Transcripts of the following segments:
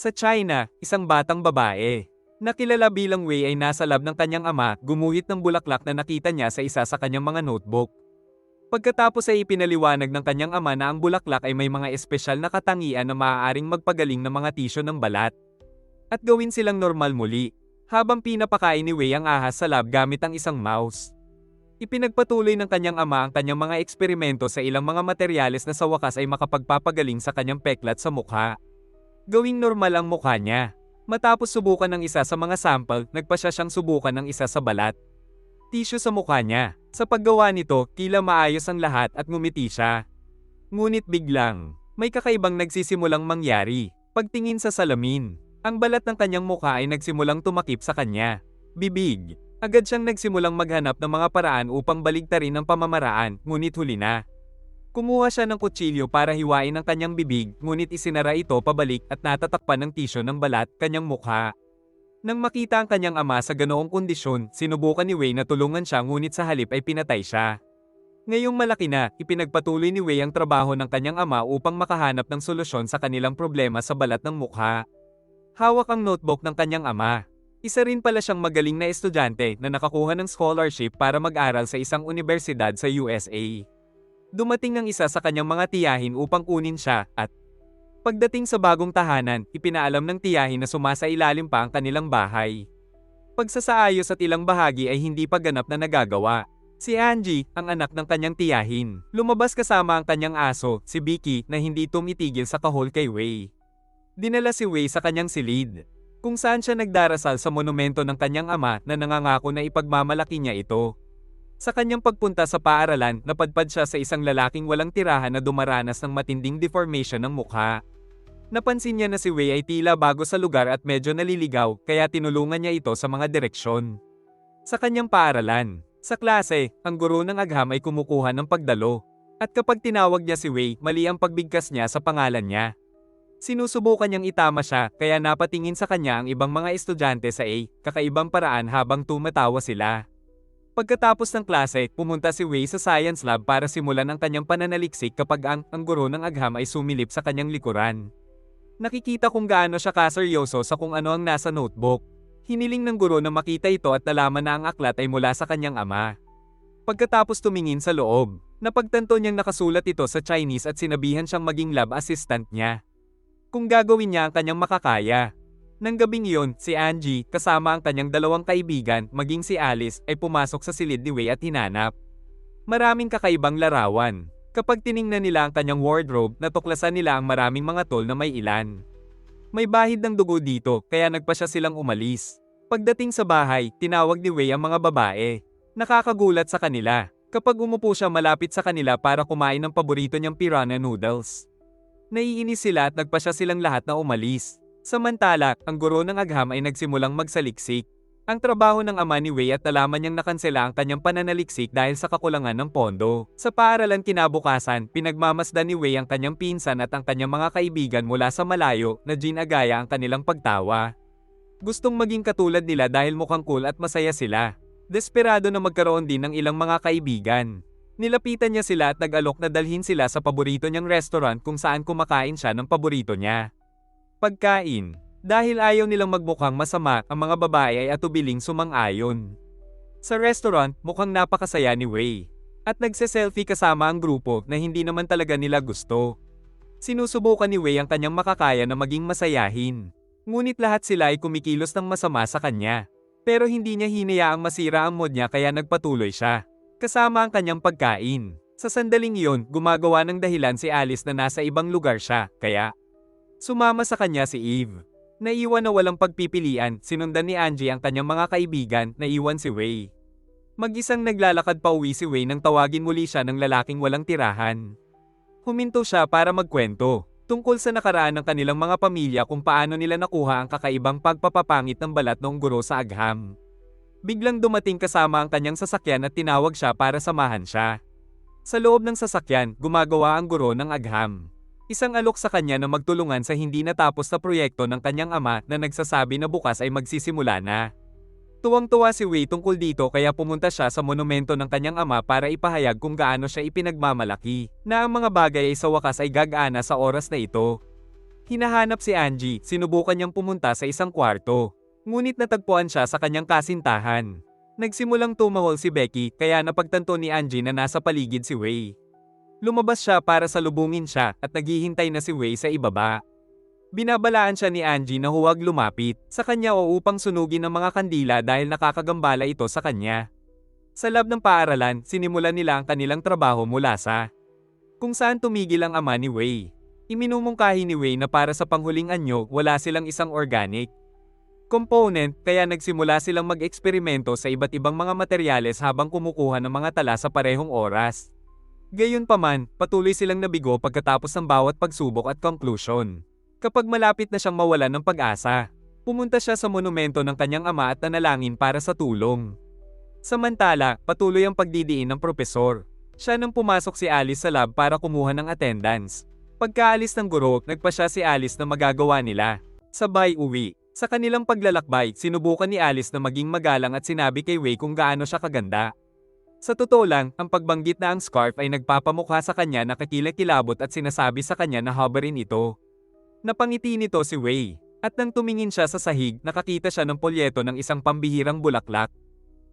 Sa China, isang batang babae na kilala bilang Wei ay nasa lab ng kanyang ama, gumuhit ng bulaklak na nakita niya sa isa sa kanyang mga notebook. Pagkatapos ay ipinaliwanag ng kanyang ama na ang bulaklak ay may mga espesyal na katangian na maaaring magpagaling ng mga tisyo ng balat at gawin silang normal muli, habang pinapakain ni Wei ang ahas sa lab gamit ang isang mouse. Ipinagpatuloy ng kanyang ama ang kanyang mga eksperimento sa ilang mga materyales na sa wakas ay makapagpapagaling sa kanyang peklat sa mukha. Gawing normal ang mukha niya. Matapos subukan ng isa sa mga sample, nagpasya siyang subukan ng isa sa balat tissue sa mukha niya. Sa paggawa nito, tila maayos ang lahat at ngumiti siya. Ngunit biglang, may kakaibang nagsisimulang mangyari. Pagtingin sa salamin, ang balat ng kanyang mukha ay nagsimulang tumakip sa kanya. Bibig. Agad siyang nagsimulang maghanap ng mga paraan upang baligtarin ang pamamaraan, ngunit huli na. Kumuha siya ng kutsilyo para hiwain ang kanyang bibig, ngunit isinara ito pabalik at natatakpan ng tisyo ng balat kanyang mukha. Nang makita ang kanyang ama sa ganoong kondisyon, sinubukan ni Wei na tulungan siya ngunit sa halip ay pinatay siya. Ngayong malaki na, ipinagpatuloy ni Wei ang trabaho ng kanyang ama upang makahanap ng solusyon sa kanilang problema sa balat ng mukha. Hawak ang notebook ng kanyang ama. Isa rin pala siyang magaling na estudyante na nakakuha ng scholarship para mag-aral sa isang universidad sa USA. Dumating ang isa sa kanyang mga tiyahin upang kunin siya at pagdating sa bagong tahanan, ipinaalam ng tiyahin na sumasailalim pa ang kanilang bahay. Pagsasaayos at ilang bahagi ay hindi pa ganap na nagagawa. Si Angie, ang anak ng kanyang tiyahin, lumabas kasama ang kanyang aso, si Vicky, na hindi tumitigil sa kahol kay Wei. Dinala si Wei sa kanyang silid, kung saan siya nagdarasal sa monumento ng kanyang ama na nangangako na ipagmamalaki niya ito. Sa kanyang pagpunta sa paaralan, napadpad siya sa isang lalaking walang tirahan na dumaranas ng matinding deformation ng mukha. Napansin niya na si Wei ay tila bago sa lugar at medyo naliligaw, kaya tinulungan niya ito sa mga direksyon. Sa kanyang paaralan, sa klase, ang guro ng agham ay kumukuha ng pagdalo. At kapag tinawag niya si Wei, mali ang pagbigkas niya sa pangalan niya. Sinusubukan niyang itama siya, kaya napatingin sa kanya ang ibang mga estudyante sa kakaibang paraan habang tumatawa sila. Pagkatapos ng klase, pumunta si Wei sa science lab para simulan ang kanyang pananaliksik kapag ang guro ng agham ay sumilip sa kanyang likuran. Nakikita kung gaano siya kaseryoso sa kung ano ang nasa notebook. Hiniling ng guro na makita ito at nalaman na ang aklat ay mula sa kanyang ama. Pagkatapos tumingin sa loob, napagtanto niyang nakasulat ito sa Chinese at sinabihan siyang maging lab assistant niya. Kung gagawin niya ang kanyang makakaya. Nang gabing iyon, si Angie, kasama ang kanyang dalawang kaibigan, maging si Alice, ay pumasok sa silid ni Wei at hinanap. Maraming kakaibang larawan. Kapag tiningnan nila ang kanyang wardrobe, natuklasan nila ang maraming mga tol na may ilan. May bahid ng dugo dito, kaya nagpasya silang umalis. Pagdating sa bahay, tinawag ni Wei ang mga babae. Nakakagulat sa kanila. Kapag umupo siya malapit sa kanila para kumain ng paborito niyang piranha noodles. Naiinis sila at nagpasya silang lahat na umalis. Samantala, ang guro ng agham ay nagsimulang magsaliksik. Ang trabaho ng ama ni Wei at nalaman niyang nakansela ang kanyang pananaliksik dahil sa kakulangan ng pondo. Sa paaralan kinabukasan, pinagmamasdan ni Wei ang kanyang pinsan at ang kanyang mga kaibigan mula sa malayo na ginagaya ang kanilang pagtawa. Gustong maging katulad nila dahil mukhang cool at masaya sila. Desperado na magkaroon din ng ilang mga kaibigan. Nilapitan niya sila at nag-alok na dalhin sila sa paborito niyang restaurant kung saan kumakain siya ng paborito niya. Pagkain. Dahil ayaw nilang magmukhang masama, ang mga babae ay atubiling sumang-ayon. Sa restaurant, mukhang napakasaya ni Wei. At nagse-selfie kasama ang grupo na hindi naman talaga nila gusto. Sinusubukan ni Wei ang kanyang makakaya na maging masayahin. Ngunit lahat sila ay kumikilos ng masama sa kanya. Pero hindi niya hinayaang masira ang mood niya kaya nagpatuloy siya. Kasama ang kanyang pagkain. Sa sandaling iyon, gumagawa ng dahilan si Alice na nasa ibang lugar siya, kaya sumama sa kanya si Eve. Naiwan na walang pagpipilian, sinundan ni Angie ang kanyang mga kaibigan, naiwan si Wei. Mag-isang naglalakad pa uwi si Wei nang tawagin muli siya ng lalaking walang tirahan. Huminto siya para magkwento, tungkol sa nakaraan ng kanilang mga pamilya kung paano nila nakuha ang kakaibang pagpapapangit ng balat noong guro sa agham. Biglang dumating kasama ang kanyang sasakyan at tinawag siya para samahan siya. Sa loob ng sasakyan, gumagawa ang guro ng agham. Isang alok sa kanya na magtulungan sa hindi natapos na proyekto ng kanyang ama na nagsasabi na bukas ay magsisimula na. Tuwang-tuwa si Wei tungkol dito kaya pumunta siya sa monumento ng kanyang ama para ipahayag kung gaano siya ipinagmamalaki, na ang mga bagay ay sa wakas ay gagana sa oras na ito. Hinahanap si Angie, sinubukan niyang pumunta sa isang kwarto. Ngunit natagpuan siya sa kanyang kasintahan. Nagsimulang tumahol si Becky kaya napagtanto ni Angie na nasa paligid si Wei. Lumabas siya para salubungin siya at naghihintay na si Wei sa ibaba. Binabalaan siya ni Angie na huwag lumapit sa kanya o upang sunugin ang mga kandila dahil nakakagambala ito sa kanya. Sa lab ng paaralan, sinimulan nila ang kanilang trabaho mula sa kung saan tumigil ang ama ni Wei. Iminumungkahi ni Wei na para sa panghuling anyo wala silang isang organic component kaya nagsimula silang mag-eksperimento sa iba't ibang mga materyales habang kumukuha ng mga tala sa parehong oras. Gayunpaman, patuloy silang nabigo pagkatapos ng bawat pagsubok at conclusion. Kapag malapit na siyang mawalan ng pag-asa, pumunta siya sa monumento ng kanyang ama at nanalangin para sa tulong. Samantala, patuloy ang pagdidiin ng propesor. Siya nang pumasok si Alice sa lab para kumuha ng attendance. Pagkaalis ng guro, nagpa siya si Alice na magagawa nila. Sabay uwi. Sa kanilang paglalakbay, sinubukan ni Alice na maging magalang at sinabi kay Wei kung gaano siya kaganda. Sa totoo lang, ang pagbanggit na ang scarf ay nagpapamukha sa kanya na kakilakilabot at sinasabi sa kanya na habarin ito. Napangiti nito si Wei. At nang tumingin siya sa sahig, nakakita siya ng polyeto ng isang pambihirang bulaklak.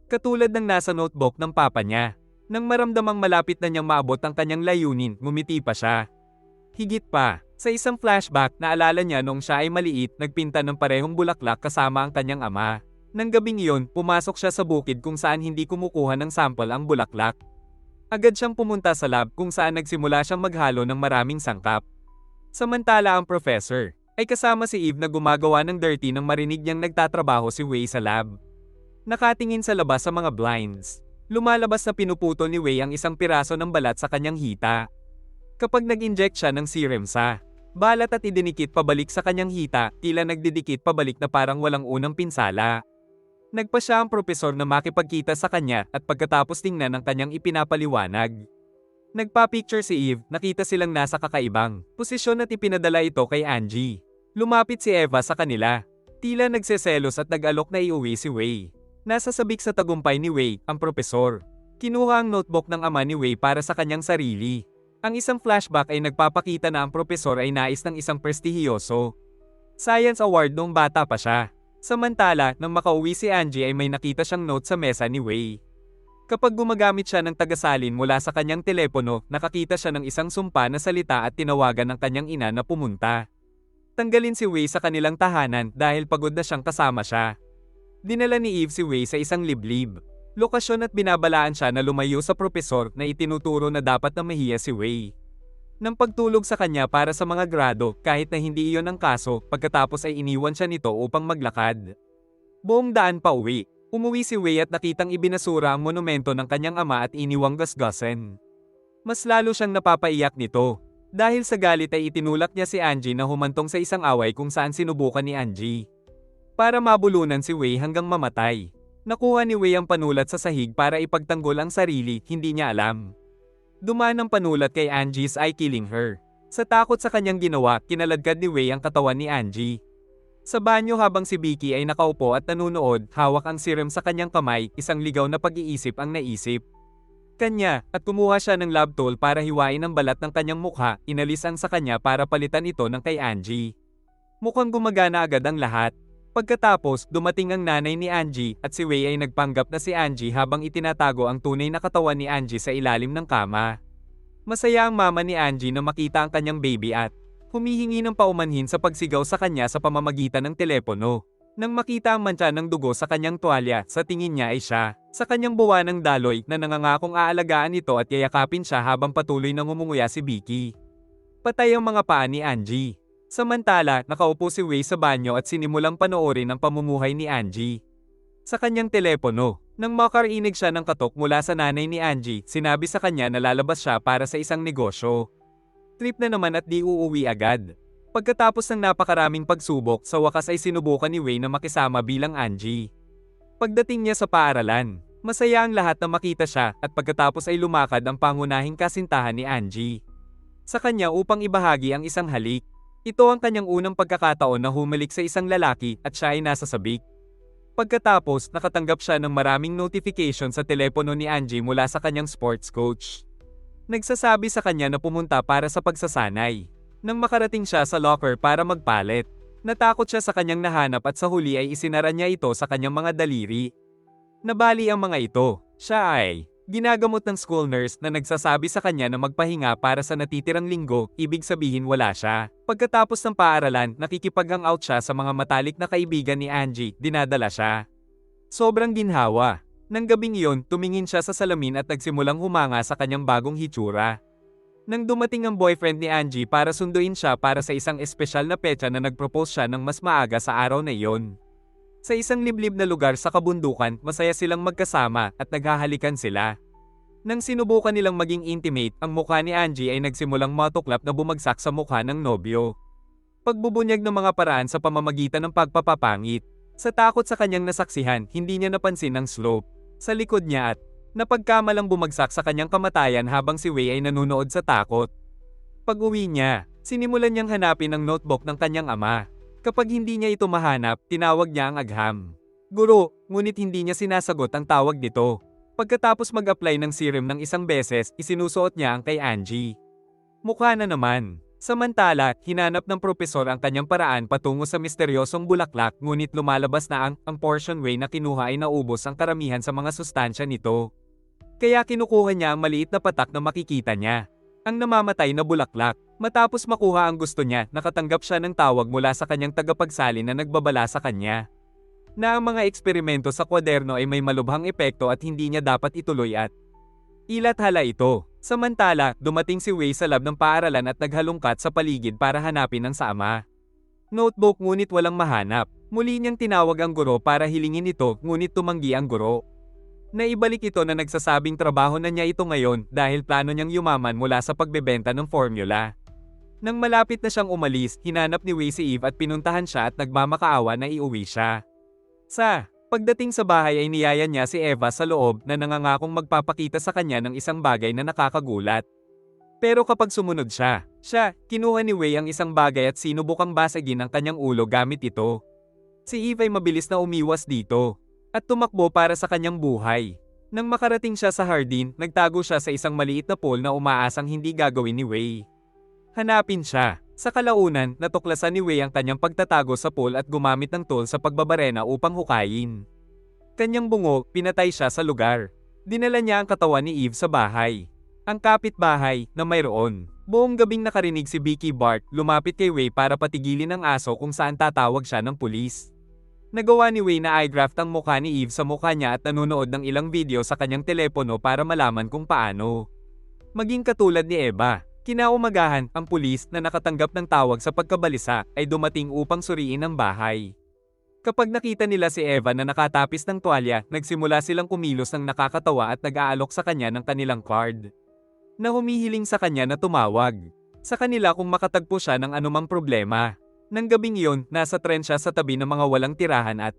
Katulad ng nasa notebook ng papa niya. Nang maramdamang malapit na niyang maabot ang kanyang layunin, ngumiti pa siya. Higit pa, sa isang flashback, naalala niya noong siya ay maliit, nagpinta ng parehong bulaklak kasama ang kanyang ama. Nang gabing iyon, pumasok siya sa bukid kung saan hindi kumukuha ng sample ang bulaklak. Agad siyang pumunta sa lab kung saan nagsimula siyang maghalo ng maraming sangkap. Samantala ang professor ay kasama si Eve na gumagawa ng dirty nang marinig niyang nagtatrabaho si Wei sa lab. Nakatingin sa labas sa mga blinds. Lumalabas na pinuputol ni Wei ang isang piraso ng balat sa kanyang hita. Kapag nag-inject siya ng serum sa balat at idinikit pabalik sa kanyang hita, tila nagdidikit pabalik na parang walang unang pinsala. Nagpa siya ang propesor na makipagkita sa kanya at pagkatapos tingnan ang kanyang ipinapaliwanag. Nagpa-picture si Eve, nakita silang nasa kakaibang posisyon at ipinadala ito kay Angie. Lumapit si Eva sa kanila. Tila nagseselos at nag-alok na iuwi si Wei. Nasa sabik sa tagumpay ni Wei, ang propesor. Kinuha ang notebook ng ama ni Wei para sa kanyang sarili. Ang isang flashback ay nagpapakita na ang propesor ay nais ng isang prestihiyoso science award noong bata pa siya. Samantala, nang makauwi si Angie ay may nakita siyang note sa mesa ni Wei. Kapag gumagamit siya ng tagasalin mula sa kanyang telepono, nakakita siya ng isang sumpa na salita at tinawagan ng kanyang ina na pumunta. Tanggalin si Wei sa kanilang tahanan dahil pagod na siyang kasama siya. Dinala ni Eve si Wei sa isang liblib lokasyon at binabalaan siya na lumayo sa propesor na itinuturo na dapat na mahiya si Wei. Nang pagtulog sa kanya para sa mga grado kahit na hindi iyon ang kaso, pagkatapos ay iniwan siya nito upang maglakad. Buong daan pa uwi, umuwi si Wei at nakitang ibinasura ang monumento ng kanyang ama at iniwang gasgasan. Mas lalo siyang napapaiyak nito. Dahil sa galit ay itinulak niya si Angie na humantong sa isang away kung saan sinubukan ni Angie para mabulunan si Wei hanggang mamatay. Nakuha ni Wei ang panulat sa sahig para ipagtanggol ang sarili, hindi niya alam. Dumaan ang panulat kay Angie's I killing her. Sa takot sa kanyang ginawa, kinaladkad ni Wei ang katawan ni Angie. Sa banyo habang si Vicky ay nakaupo at nanunood, hawak ang serum sa kanyang kamay, isang ligaw na pag-iisip ang naisip kanya, at kumuha siya ng lab tool para hiwain ang balat ng kanyang mukha, inalis ang sa kanya para palitan ito ng kay Angie. Mukhang gumagana agad ang lahat. Pagkatapos, dumating ang nanay ni Angie at si Wei ay nagpanggap na si Angie habang itinatago ang tunay na katawan ni Angie sa ilalim ng kama. Masaya ang mama ni Angie na makita ang kanyang baby at humihingi ng paumanhin sa pagsigaw sa kanya sa pamamagitan ng telepono. Nang makita ang mantsa ng dugo sa kanyang tuwalya, sa tingin niya ay siya. Sa kanyang buwanang daloy na nangangakong aalagaan ito at yayakapin siya habang patuloy na ngumunguya si Vicky. Patay ang mga paa ni Angie. Samantala, nakaupo si Wei sa banyo at sinimulang panoorin ang pamumuhay ni Angie sa kanyang telepono. Nang makarinig siya ng katok mula sa nanay ni Angie, sinabi sa kanya na lalabas siya para sa isang negosyo. Trip na naman at di uuwi agad. Pagkatapos ng napakaraming pagsubok, sa wakas ay sinubukan ni Wei na makisama bilang Angie. Pagdating niya sa paaralan, masaya ang lahat na makita siya at pagkatapos ay lumakad ang pangunahing kasintahan ni Angie sa kanya upang ibahagi ang isang halik. Ito ang kanyang unang pagkakataon na humalik sa isang lalaki at siya ay nasa sabik. Pagkatapos, nakatanggap siya ng maraming notification sa telepono ni Angie mula sa kanyang sports coach. Nagsasabi sa kanya na pumunta para sa pagsasanay. Nang makarating siya sa locker para magpalit, natakot siya sa kanyang nahanap at sa huli ay isinara niya ito sa kanyang mga daliri. Nabali ang mga ito. Siya ay ginagamot ng school nurse na nagsasabi sa kanya na magpahinga para sa natitirang linggo, ibig sabihin wala siya. Pagkatapos ng paaralan, nakikipag-hangout siya sa mga matalik na kaibigan ni Angie, dinadala siya. Sobrang ginhawa. Nang gabing iyon, tumingin siya sa salamin at nagsimulang humanga sa kanyang bagong hitsura. Nang dumating ang boyfriend ni Angie para sunduin siya para sa isang espesyal na petsa na nagpropose siya ng mas maaga sa araw na iyon. Sa isang liblib na lugar sa kabundukan, masaya silang magkasama at naghahalikan sila. Nang sinubukan nilang maging intimate, ang mukha ni Angie ay nagsimulang matuklap na bumagsak sa mukha ng nobyo. Pagbubunyag ng mga paraan sa pamamagitan ng pagpapapangit. Sa takot sa kanyang nasaksihan, hindi niya napansin ang slope sa likod niya at napagkamalang bumagsak sa kanyang kamatayan habang si Wei ay nanunood sa takot. Pag-uwi niya, sinimulan niyang hanapin ang notebook ng kanyang ama. Kapag hindi niya ito mahanap, tinawag niya ang agham. Guro, ngunit hindi niya sinasagot ang tawag nito. Pagkatapos mag-apply ng serum ng isang beses, isinusuot niya ang kay Angie. Mukha na naman. Samantala, hinanap ng propesor ang kanyang paraan patungo sa misteryosong bulaklak ngunit lumalabas na ang portion Wei na kinuha ay naubos ang karamihan sa mga sustansya nito. Kaya kinukuha niya ang maliit na patak na makikita niya. Ang namamatay na bulaklak. Matapos makuha ang gusto niya, nakatanggap siya ng tawag mula sa kanyang tagapagsalin na nagbabala sa kanya na ang mga eksperimento sa kwaderno ay may malubhang epekto at hindi niya dapat ituloy at ilathala ito. Samantala, dumating si Wei sa lab ng paaralan at naghalungkat sa paligid para hanapin ang sa ama. Notebook ngunit walang mahanap. Muli niyang tinawag ang guro para hilingin ito ngunit tumanggi ang guro. Naibalik ito na nagsasabing trabaho na niya ito ngayon dahil plano niyang yumaman mula sa pagbebenta ng formula. Nang malapit na siyang umalis, hinanap ni Wei si Eve at pinuntahan siya at nagmamakaawa na iuwi siya. Sa pagdating sa bahay ay niyaya niya si Eva sa loob na nangangakong magpapakita sa kanya ng isang bagay na nakakagulat. Pero kapag sumunod siya, kinuha ni Wei ang isang bagay at sinubukang basagin ang kanyang ulo gamit ito. Si Eve ay mabilis na umiwas dito at tumakbo para sa kanyang buhay. Nang makarating siya sa hardin, nagtago siya sa isang maliit na pool na umaasang hindi gagawin ni Wei. Hanapin siya. Sa kalaunan, natuklasan ni Wei ang kanyang pagtatago sa pool at gumamit ng tool sa pagbabarena upang hukayin. Kanyang bungo, pinatay siya sa lugar. Dinala niya ang katawan ni Eve sa bahay. Ang kapitbahay, na mayroon. Buong gabing nakarinig si Vicky Bart, lumapit kay Wei para patigilin ang aso kung saan tatawag siya ng pulis. Nagawa ni Wei na i-graft ang mukha ni Eve sa mukha niya at nanonood ng ilang video sa kanyang telepono para malaman kung paano maging katulad ni Eva. Kinaumagahan, ang pulis na nakatanggap ng tawag sa pagkabalisa ay dumating upang suriin ang bahay. Kapag nakita nila si Eva na nakatapis ng tuwalya, nagsimula silang kumilos ng nakakatawa at nag-aalok sa kanya ng kanilang card na humihiling sa kanya na tumawag sa kanila kung makatagpo siya ng anumang problema. Nang gabing iyon, nasa tren siya sa tabi ng mga walang tirahan at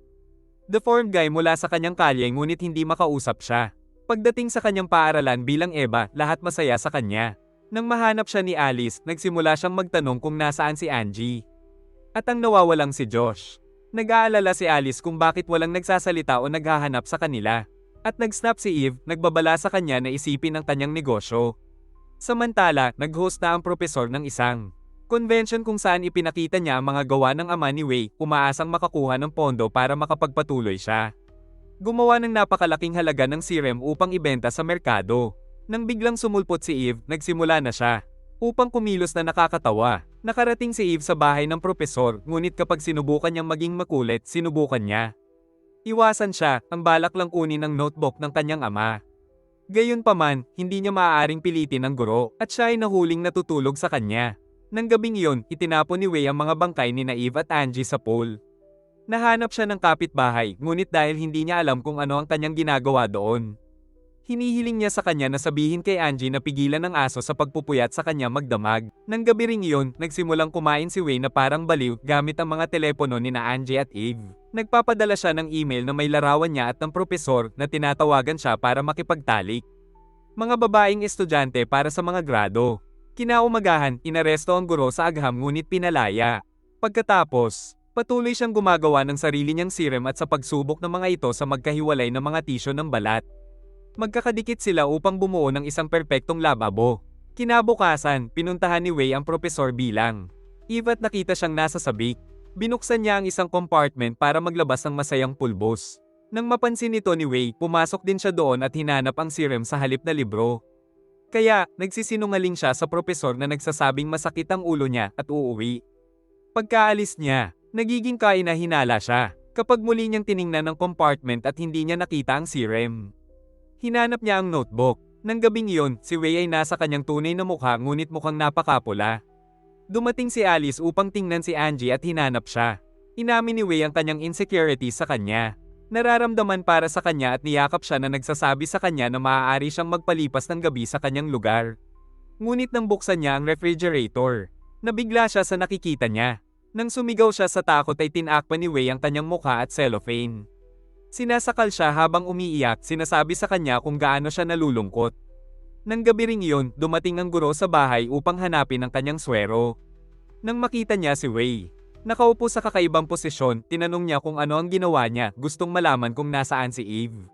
deformed guy mula sa kanyang kalye ngunit hindi makausap siya. Pagdating sa kanyang paaralan bilang Eva, lahat masaya sa kanya. Nang mahanap siya ni Alice, nagsimula siyang magtanong kung nasaan si Angie. At ang nawawalang si Josh. Nag-aalala si Alice kung bakit walang nagsasalita o naghahanap sa kanila. At nag-snap si Eve, nagbabala sa kanya na isipin ang kanyang negosyo. Samantala, nag-host na ang propesor ng isang convention kung saan ipinakita niya ang mga gawa ng ama ni Wei, umaasang makakuha ng pondo para makapagpatuloy siya. Gumawa ng napakalaking halaga ng serum upang ibenta sa merkado. Nang biglang sumulpot si Eve, nagsimula na siya upang kumilos na nakakatawa. Nakarating si Eve sa bahay ng propesor, ngunit kapag sinubukan niyang maging makulit, sinubukan niya iwasan siya, ang balak lang kunin ang notebook ng kanyang ama. Gayunpaman, hindi niya maaaring pilitin ang guro, at siya ay nahuling natutulog sa kanya. Nang gabing iyon, itinapon ni Wei ang mga bangkay ni Eve at Angie sa pool. Nahanap siya ng kapitbahay, ngunit dahil hindi niya alam kung ano ang kanyang ginagawa doon, hinihiling niya sa kanya na sabihin kay Angie na pigilan ng aso sa pagpupuyat sa kanya magdamag. Nang gabi ring iyon, nagsimulang kumain si Wei na parang baliw gamit ang mga telepono ni Angie at Eve. Nagpapadala siya ng email na may larawan niya at ng propesor na tinatawagan siya para makipagtalik. Mga babaeng estudyante para sa mga grado. Kinaumagahan, inaresto ang guro sa agham ngunit pinalaya. Pagkatapos, patuloy siyang gumagawa ng sarili niyang serum at sa pagsubok ng mga ito sa magkahiwalay na mga tisyo ng balat. Magkakadikit sila upang bumuo ng isang perpektong lababo. Kinabukasan, pinuntahan ni Wei ang propesor bilang Eve at nakita siyang nasa sabik. Binuksan niya ang isang compartment para maglabas ng masayang pulbos. Nang mapansin nito ni Wei, pumasok din siya doon at hinanap ang serum sa halip na libro. Kaya, nagsisinungaling siya sa propesor na nagsasabing masakit ang ulo niya at uuwi. Pagkaalis niya, nagiging kainahinala siya kapag muli niyang tiningnan ang compartment at hindi niya nakita ang serum. Hinanap niya ang notebook. Nang gabing iyon, si Wei ay nasa kanyang tunay na mukha ngunit mukhang napakapula. Dumating si Alice upang tingnan si Angie at hinanap siya. Inamin ni Wei ang kanyang insecurity sa kanya. Nararamdaman para sa kanya at niyakap siya na nagsasabi sa kanya na maaari siyang magpalipas ng gabi sa kanyang lugar. Ngunit nang buksan niya ang refrigerator, nabigla siya sa nakikita niya. Nang sumigaw siya sa takot ay tinakpan ni Wei ang kanyang mukha at cellophane. Sinasakal siya habang umiiyak, sinasabi sa kanya kung gaano siya nalulungkot. Nang gabi ring iyon, dumating ang guro sa bahay upang hanapin ang kanyang swero. Nang makita niya si Wei, nakaupo sa kakaibang posisyon, tinanong niya kung ano ang ginawa niya, gustong malaman kung nasaan si Eve.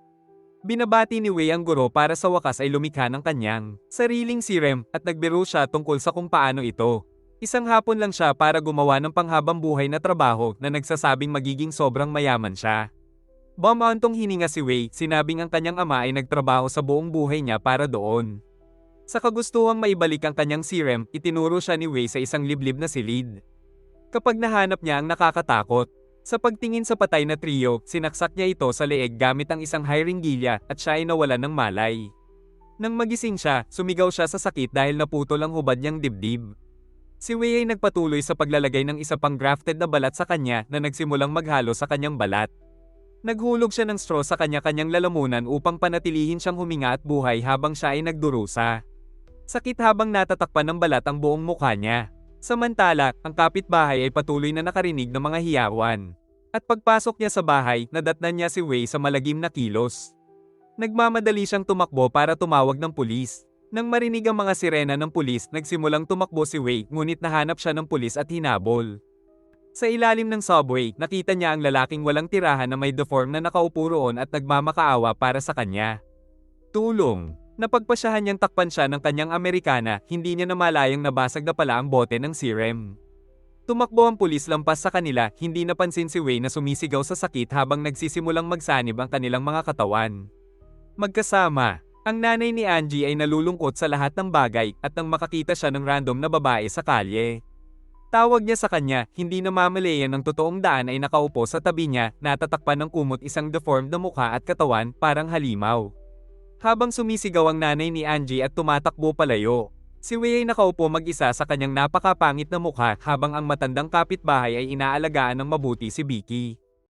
Binabati ni Wei ang guro para sa wakas ay lumikha ng kanyang sariling serum at nagbiro siya tungkol sa kung paano ito. Isang hapon lang siya para gumawa ng panghabang buhay na trabaho na nagsasabing magiging sobrang mayaman siya. Bumauntong hininga si Wei, sinabing ang kanyang ama ay nagtrabaho sa buong buhay niya para doon. Sa kagustuhang maibalik ang kanyang serum, itinuro siya ni Wei sa isang liblib na silid. Kapag nahanap niya ang nakakatakot, sa pagtingin sa patay na trio, sinaksak niya ito sa leeg gamit ang isang hyringilya at siya ay nawalan ng malay. Nang magising siya, sumigaw siya sa sakit dahil naputol ang hubad niyang dibdib. Si Wei ay nagpatuloy sa paglalagay ng isa pang grafted na balat sa kanya na nagsimulang maghalo sa kanyang balat. Naghulog siya ng straw sa kanya-kanyang lalamunan upang panatilihin siyang huminga at buhay habang siya ay nagdurusa. Sakit habang natatakpan ng balat ang buong mukha niya. Samantala, ang kapitbahay ay patuloy na nakarinig ng mga hiyawan. At pagpasok niya sa bahay, nadatnan niya si Wei sa malagim na kilos. Nagmamadali siyang tumakbo para tumawag ng pulis. Nang marinig ang mga sirena ng pulis, nagsimulang tumakbo si Wei ngunit nahanap siya ng pulis at hinabol. Sa ilalim ng subway, nakita niya ang lalaking walang tirahan na may deform na nakaupo roon at nagmamakaawa para sa kanya. Tulong! Napagpasyahan niyang takpan siya ng kanyang Amerikana, hindi niya namalayang nabasag na pala ang bote ng serum. Tumakbo ang pulis lampas sa kanila, hindi napansin si Wei na sumisigaw sa sakit habang nagsisimulang magsanib ang kanilang mga katawan. Magkasama, ang nanay ni Angie ay nalulungkot sa lahat ng bagay at nang makakita siya ng random na babae sa kalye. Tawag niya sa kanya, hindi namamalayan ng totoong daan ay nakaupo sa tabi niya, natatakpan ng kumot isang deformed na mukha at katawan, parang halimaw. Habang sumisigaw ang nanay ni Angie at tumatakbo palayo, si Wei ay nakaupo mag-isa sa kanyang napakapangit na mukha habang ang matandang kapitbahay ay inaalagaan ng mabuti si Vicky.